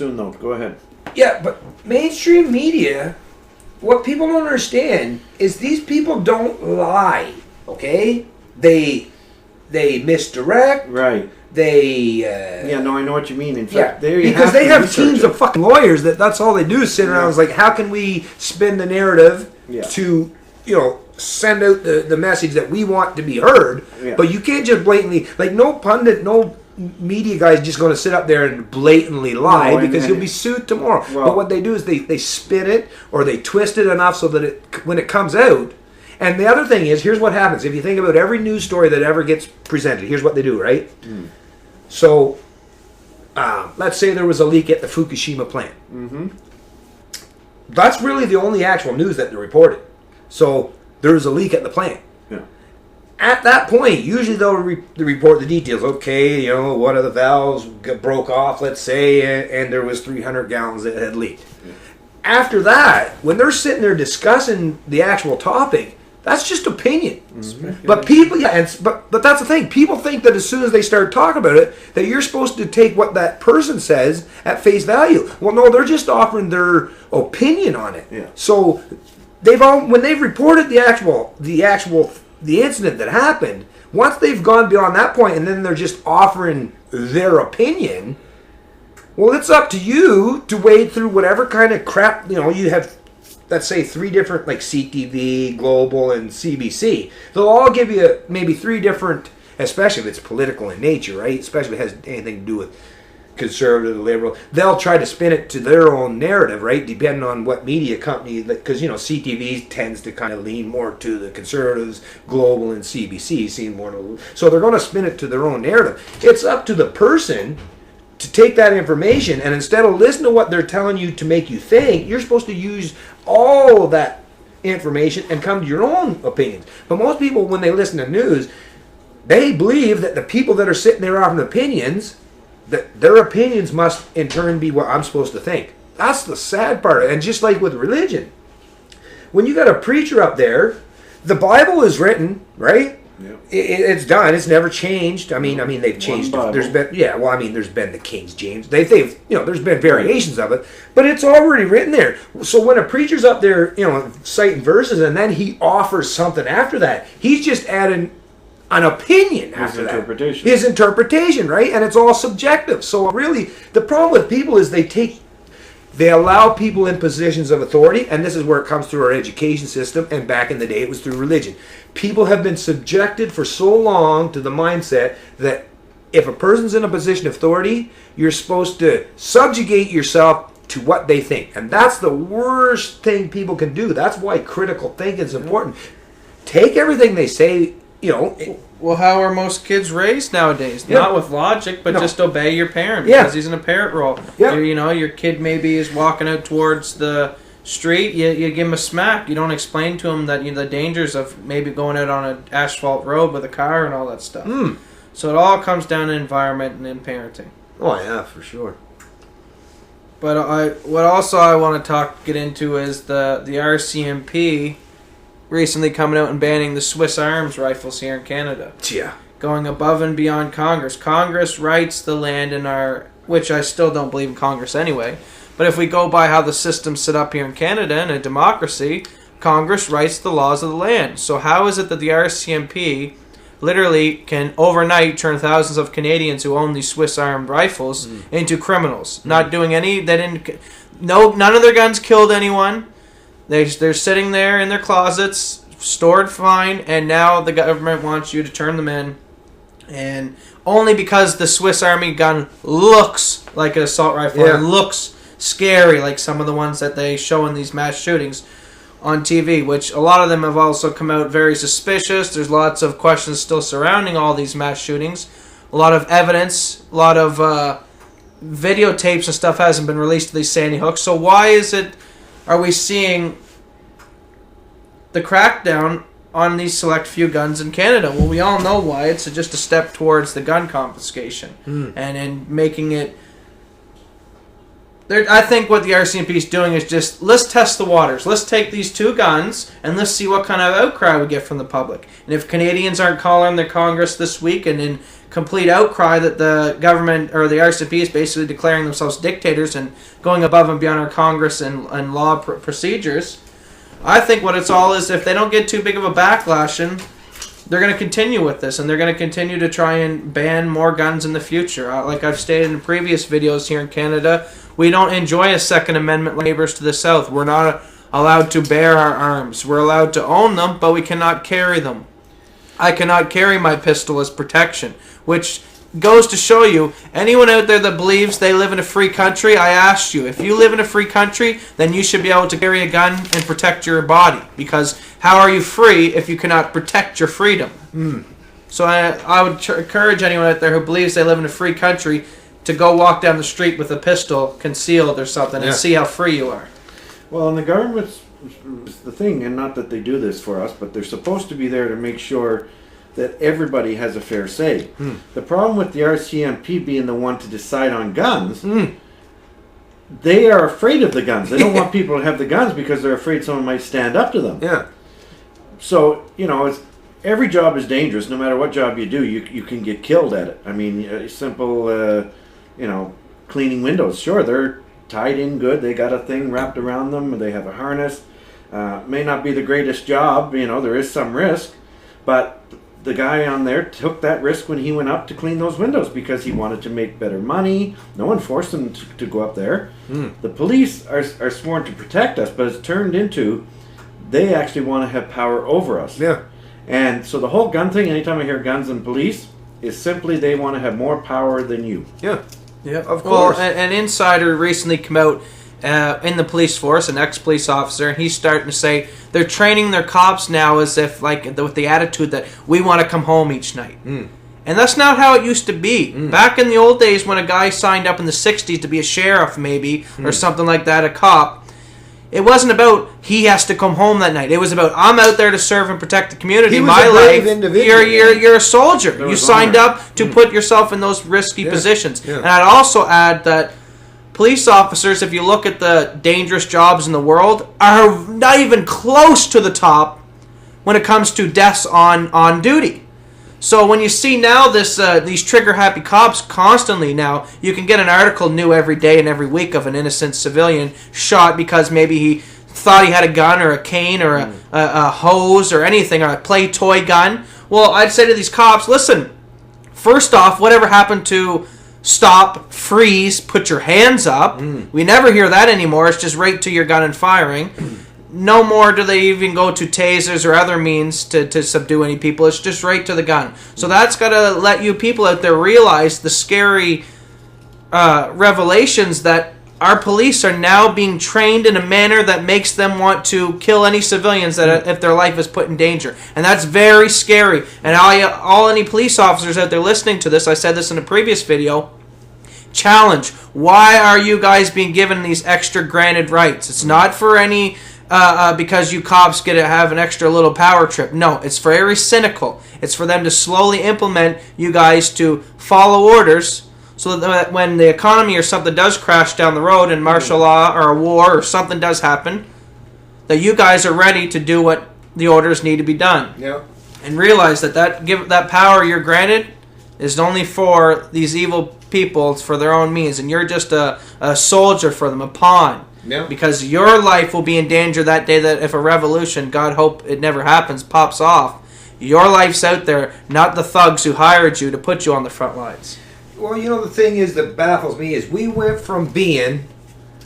Soon though, go ahead. Yeah, but mainstream media, what people don't understand is these people don't lie. Okay, they misdirect. Right. They I know what you mean. In fact, because they have teams of fucking lawyers that's all they do is sit around and like, how can we spin the narrative to send out the message that we want to be heard? Yeah. But you can't just blatantly, like, no pundit, no media guy's just going to sit up there and blatantly lie because he'll be sued tomorrow. Well, but what they do is they spin it or they twist it enough so that when it comes out. And the other thing is, here's what happens. If you think about every news story that ever gets presented, here's what they do, right? So, let's say there was a leak at the Fukushima plant. Mm-hmm. That's really the only actual news that they reported. So, there was a leak at the plant. Yeah. At that point, usually they'll report the details. Okay, one of the valves broke off, let's say, and there was 300 gallons that had leaked. Yeah. After that, when they're sitting there discussing the actual topic, that's just opinion. Mm-hmm. But people, but that's the thing. People think that as soon as they start talking about it, that you're supposed to take what that person says at face value. Well, no, they're just offering their opinion on it. Yeah. So when they've reported the incident that happened, once they've gone beyond that point, and then they're just offering their opinion. Well, it's up to you to wade through whatever kind of crap you have. Let's say 3 different, like CTV, Global, and CBC. They'll all give you maybe 3 different, especially if it's political in nature, right? Especially if it has anything to do with conservative, liberal. They'll try to spin it to their own narrative, right? Depending on what media company, because, CTV tends to kind of lean more to the conservatives, Global and CBC seem more to, so they're going to spin it to their own narrative. It's up to the person to take that information, and instead of listening to what they're telling you to make you think, you're supposed to use all of that information and come to your own opinions. But most people, when they listen to news, they believe that the people that are sitting there offering opinions, that their opinions must in turn be what I'm supposed to think. That's the sad part. And just like with religion, when you got a preacher up there, the Bible is written, right? Yep. It's done. It's never changed. I mean, they've changed. There's been, there's been the King James. They've, there's been variations of it, but it's already written there. So when a preacher's up there, citing verses, and then he offers something after that, he's just adding an opinion after that. His interpretation, right? And it's all subjective. So really, the problem with people is they allow people in positions of authority, and this is where it comes through our education system, and back in the day it was through religion. People have been subjected for so long to the mindset that if a person's in a position of authority, you're supposed to subjugate yourself to what they think. And that's the worst thing people can do. That's why critical thinking is important. Take everything they say, Well, how are most kids raised nowadays? Yeah. Not with logic, but just obey your parent because he's in a parent role. Yeah. Your kid maybe is walking out towards the street. You give him a smack. You don't explain to him that the dangers of maybe going out on an asphalt road with a car and all that stuff. So it all comes down to environment and in parenting. Oh yeah, for sure. But what also I want to get into is the RCMP recently coming out and banning the Swiss Arms rifles here in Canada. Yeah. Going above and beyond Congress. Congress writes the land in which I still don't believe in Congress anyway, but if we go by how the system's set up here in Canada in a democracy, Congress writes the laws of the land. So how is it that the RCMP literally can overnight turn thousands of Canadians who own these Swiss armed rifles into criminals? Not doing none of their guns killed anyone. They're sitting there in their closets, stored fine, and now the government wants you to turn them in. And only because the Swiss Army gun looks like an assault rifle and looks scary like some of the ones that they show in these mass shootings on TV, which a lot of them have also come out very suspicious. There's lots of questions still surrounding all these mass shootings. A lot of evidence, a lot of videotapes and stuff hasn't been released to these Sandy Hooks. So why are we seeing the crackdown on these select few guns in Canada? Well, we all know why. It's just a step towards the gun confiscation and in making it. I think what the RCMP is doing is just, let's test the waters. Let's take these 2 guns and let's see what kind of outcry we get from the public. And if Canadians aren't calling their Congress this week and in complete outcry that the government or the RCP is basically declaring themselves dictators and going above and beyond our Congress and law procedures. I think what it's all is, if they don't get too big of a backlash, and they're going to continue with this, and they're going to continue to try and ban more guns in the future. Like I've stated in previous videos here in Canada, we don't enjoy a Second Amendment like neighbors to the south. We're not allowed to bear our arms. We're allowed to own them, but we cannot carry them. I cannot carry my pistol as protection, which goes to show you, anyone out there that believes they live in a free country, I ask you, if you live in a free country, then you should be able to carry a gun and protect your body, because how are you free if you cannot protect your freedom? So I would encourage anyone out there who believes they live in a free country to go walk down the street with a pistol concealed or something and see how free you are. Well, and the government's the thing, and not that they do this for us, but they're supposed to be there to make sure that everybody has a fair say. The problem with the RCMP being the one to decide on guns, they are afraid of the guns. They don't want people to have the guns because they're afraid someone might stand up to them. Yeah. So, every job is dangerous. No matter what job you do, you can get killed at it. I mean, simple, cleaning windows. Sure, they're tied in good. They got a thing wrapped around them. They have a harness. May not be the greatest job. There is some risk. But the guy on there took that risk when he went up to clean those windows because he wanted to make better money. No one forced him to go up there. The police are sworn to protect us, but it's turned into they actually want to have power over us. Yeah. And so the whole gun thing, anytime I hear guns and police, is simply they want to have more power than you. Yeah. Yeah, of course. Well, an insider recently came out in the police force, an ex-police officer, and he's starting to say they're training their cops now as if, with the attitude that we want to come home each night. And that's not how it used to be. Back in the old days when a guy signed up in the 60s to be a sheriff, maybe, or something like that, a cop, it wasn't about he has to come home that night. It was about I'm out there to serve and protect the community. He was My a brave life. individual. You're a soldier. You signed honor. up to put yourself in those risky positions. And I'd also add that police officers, if you look at the dangerous jobs in the world, are not even close to the top when it comes to deaths on duty. So when you see now these trigger-happy cops constantly now, you can get an article new every day and every week of an innocent civilian shot because maybe he thought he had a gun or a cane or a hose or anything, or a play toy gun. Well, I'd say to these cops, listen, first off, whatever happened to stop, freeze, put your hands up? We never hear that anymore. It's just right to your gun and firing. No more do they even go to tasers or other means to subdue any people. It's just right to the gun. So that's got to let you people out there realize the scary revelations that our police are now being trained in a manner that makes them want to kill any civilians that if their life is put in danger. And that's very scary. And all any police officers out there listening to this, I said this in a previous video, challenge. Why are you guys being given these extra granted rights? It's not for any... because you cops get to have an extra little power trip. No, it's very cynical. It's for them to slowly implement you guys to follow orders so that when the economy or something does crash down the road and martial law or a war or something does happen, that you guys are ready to do what the orders need to be done. Yeah. And realize that power you're granted is only for these evil people. It's for their own means. And you're just a soldier for them, a pawn. Yeah. Because your life will be in danger that day that if a revolution, God hope it never happens, pops off. Your life's out there, not the thugs who hired you to put you on the front lines. Well, the thing is that baffles me is we went from being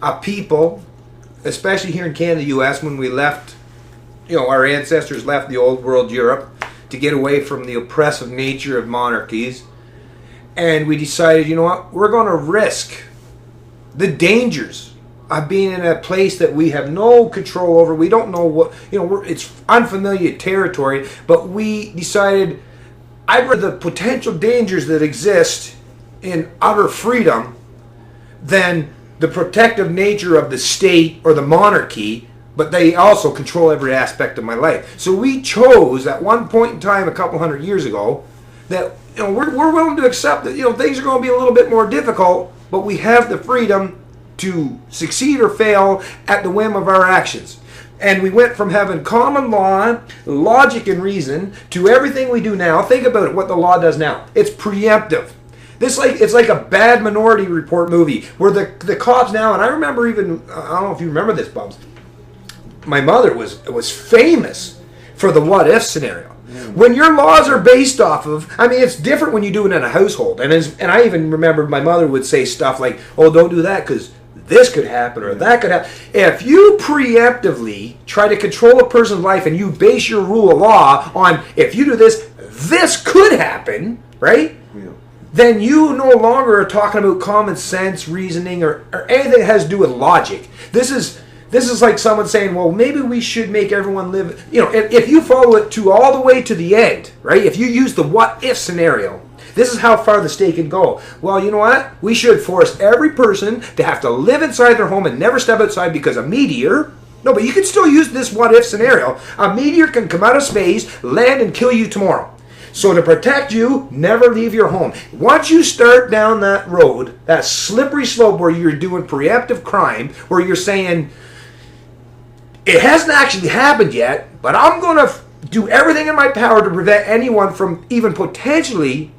a people, especially here in Canada, U.S., when we left, our ancestors left the old world, Europe, to get away from the oppressive nature of monarchies. And we decided, we're going to risk the dangers of being in a place that we have no control over. We don't know what, it's unfamiliar territory, but we decided I'd rather the potential dangers that exist in utter freedom than the protective nature of the state or the monarchy, but they also control every aspect of my life. So we chose at one point in time a couple hundred years ago that we're willing to accept that things are going to be a little bit more difficult, but we have the freedom to succeed or fail at the whim of our actions. And we went from having common law, logic and reason, to everything we do now. Think about it, what the law does now. It's preemptive. It's like a bad Minority Report movie where the cops now, and I remember even, I don't know if you remember this, Bubs, my mother was famous for the what if scenario. When your laws are based off of, I mean, it's different when you do it in a household. And I even remember my mother would say stuff like, oh, don't do that because this could happen or that could happen. If you preemptively try to control a person's life and you base your rule of law on, if you do this, this could happen, right? Yeah. Then you no longer are talking about common sense, reasoning, or anything that has to do with logic. This is like someone saying, well, maybe we should make everyone live. You know, if you follow it to all the way to the end, right? If you use the what if scenario, this is how far the state can go. Well, you know what? We should force every person to have to live inside their home and never step outside because a meteor. No, but you can still use this what if scenario. A meteor can come out of space, land, and kill you tomorrow. So to protect you, never leave your home. Once you start down that road, that slippery slope where you're doing preemptive crime, where you're saying, it hasn't actually happened yet, but I'm going to do everything in my power to prevent anyone from even potentially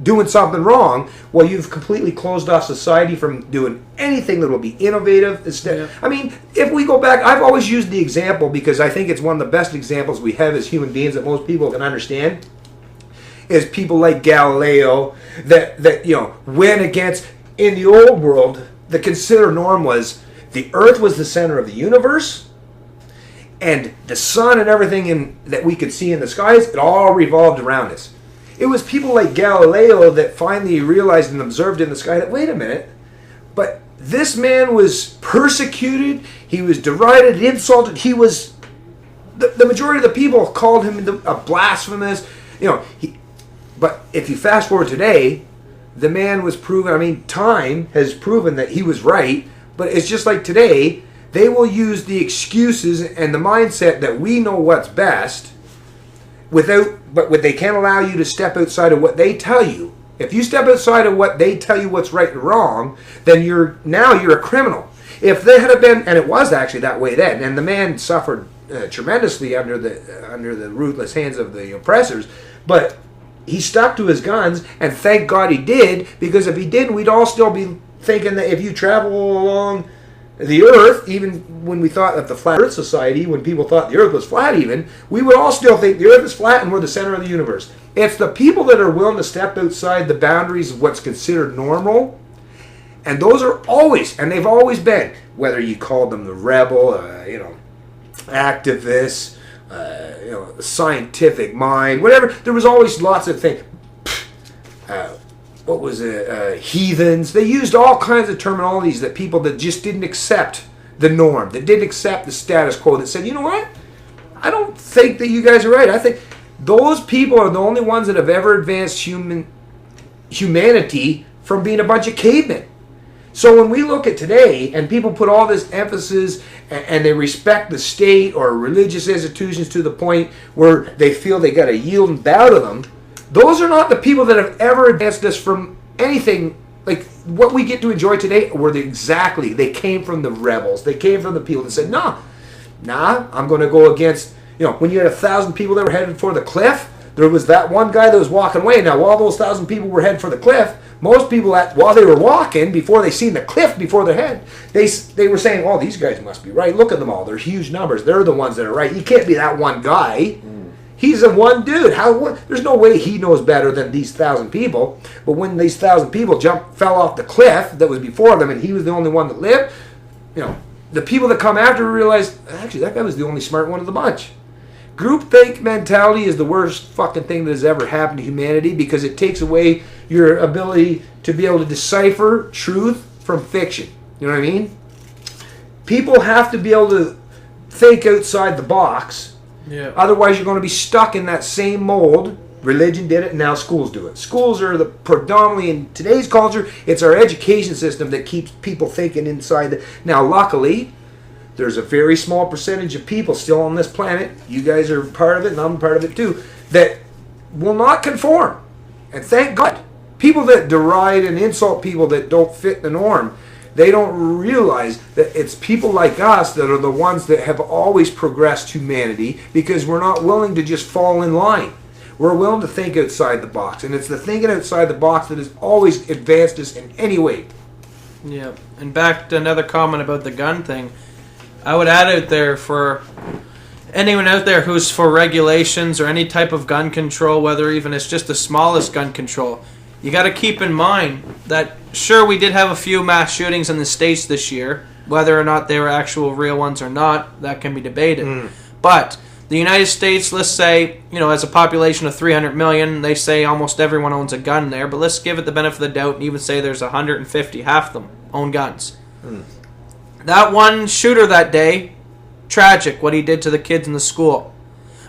doing something wrong. Well, you've completely closed off society from doing anything that will be innovative. Yeah. I mean, if we go back, I've always used the example because I think it's one of the best examples we have as human beings that most people can understand, is people like Galileo that you know went against. In the old world, the considered norm was the earth was the center of the universe, and the sun and everything that we could see in the skies, it all revolved around us. It was people like Galileo that finally realized and observed in the sky that, wait a minute, but this man was persecuted, he was derided, insulted, he was, the majority of the people called him a blasphemous, you know, but if you fast forward today, the man was proven, I mean, time has proven that he was right, but it's just like today, they will use the excuses and the mindset that we know what's best but they can't allow you to step outside of what they tell you. If you step outside of what they tell you what's right and wrong, then you're a criminal. If they had been, and it was actually that way then, and the man suffered tremendously under the ruthless hands of the oppressors, but he stuck to his guns, and thank God he did, because if he didn't, we'd all still be thinking that if you travel along the earth, even when we thought of the Flat Earth Society, when people thought the earth was flat even, we would all still think the earth is flat and we're the center of the universe. It's the people that are willing to step outside the boundaries of what's considered normal, and those are always, and they've always been, whether you call them the rebel, activists, scientific mind, whatever, there was always lots of things. What was it? Heathens. They used all kinds of terminologies that people that just didn't accept the norm, that didn't accept the status quo, that said, you know what? I don't think that you guys are right. I think those people are the only ones that have ever advanced humanity from being a bunch of cavemen. So when we look at today and people put all this emphasis and they respect the state or religious institutions to the point where they feel they got to yield and bow to them, those are not the people that have ever advanced us from anything. Like what we get to enjoy today they came from the rebels. They came from the people that said, nah, I'm going to go against, when you had 1,000 people that were headed for the cliff, there was that one guy that was walking away. Now, while those 1,000 people were headed for the cliff, most people, while they were walking, before they seen the cliff before their head, they were saying, oh, these guys must be right. Look at them all. They're huge numbers. They're the ones that are right. You can't be that one guy. He's the one dude. There's no way he knows better than these 1,000 people. But when these 1,000 people fell off the cliff that was before them, and he was the only one that lived, the people that come after realize, actually, that guy was the only smart one of the bunch. Groupthink mentality is the worst fucking thing that has ever happened to humanity because it takes away your ability to be able to decipher truth from fiction. You know what I mean? People have to be able to think outside the box. Yeah. Otherwise, you're going to be stuck in that same mold. Religion did it, and now schools do it. Schools are the predominantly, in today's culture, it's our education system that keeps people thinking inside. Now, luckily, there's a very small percentage of people still on this planet, you guys are part of it, and I'm part of it too, that will not conform. And thank God. People that deride and insult people that don't fit the norm, they don't realize that it's people like us that are the ones that have always progressed humanity, because we're not willing to just fall in line. We're willing to think outside the box, and it's the thinking outside the box that has always advanced us in any way. Yeah, and back to another comment about the gun thing, I would add out there for anyone out there who's for regulations or any type of gun control, whether even it's just the smallest gun control, you got to keep in mind that, sure, we did have a few mass shootings in the States this year. Whether or not they were actual real ones or not, that can be debated. But the United States, let's say, has a population of 300 million. They say almost everyone owns a gun there. But let's give it the benefit of the doubt and even say there's 150, half them own guns. That one shooter that day, tragic what he did to the kids in the school.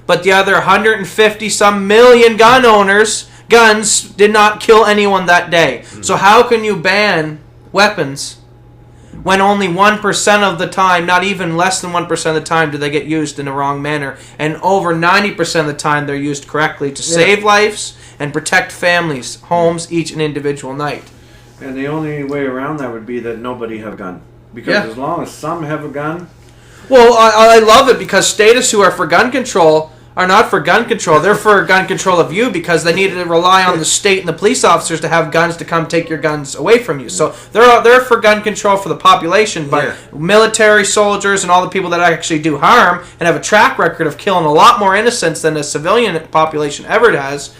But the other 150 some million gun owners, guns did not kill anyone that day. So how can you ban weapons when only 1% of the time, not even less than 1% of the time, do they get used in the wrong manner, and over 90% of the time they're used correctly to save lives and protect families, homes, each and individual night? And the only way around that would be that nobody have a gun, because as long as some have a gun. Well, I love it, because statists who are for gun control are not for gun control. They're for gun control of you, because they needed to rely on the state and the police officers to have guns to come take your guns away from you. So they're for gun control for the population, but military, soldiers, and all the people that actually do harm and have a track record of killing a lot more innocents than the civilian population ever has,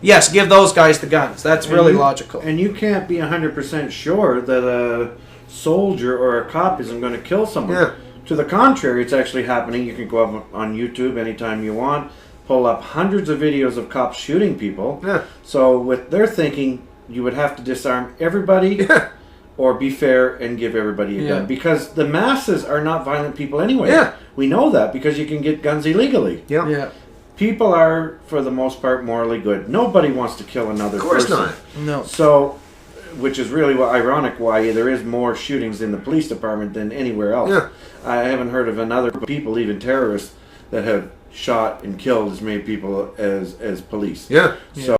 yes, give those guys the guns. That's really logical. And you can't be 100% sure that a soldier or a cop isn't going to kill someone. Yeah. To the contrary, it's actually happening. You can go up on YouTube anytime you want, pull up hundreds of videos of cops shooting people. Yeah. So with their thinking, you would have to disarm everybody or be fair and give everybody a gun. Because the masses are not violent people anyway. Yeah. We know that because you can get guns illegally. Yeah. People are, for the most part, morally good. Nobody wants to kill another person. Of course not. No. So, which is really ironic why there is more shootings in the police department than anywhere else. Yeah. I haven't heard of another people, even terrorists, that have shot and killed as many people as police. Yeah. So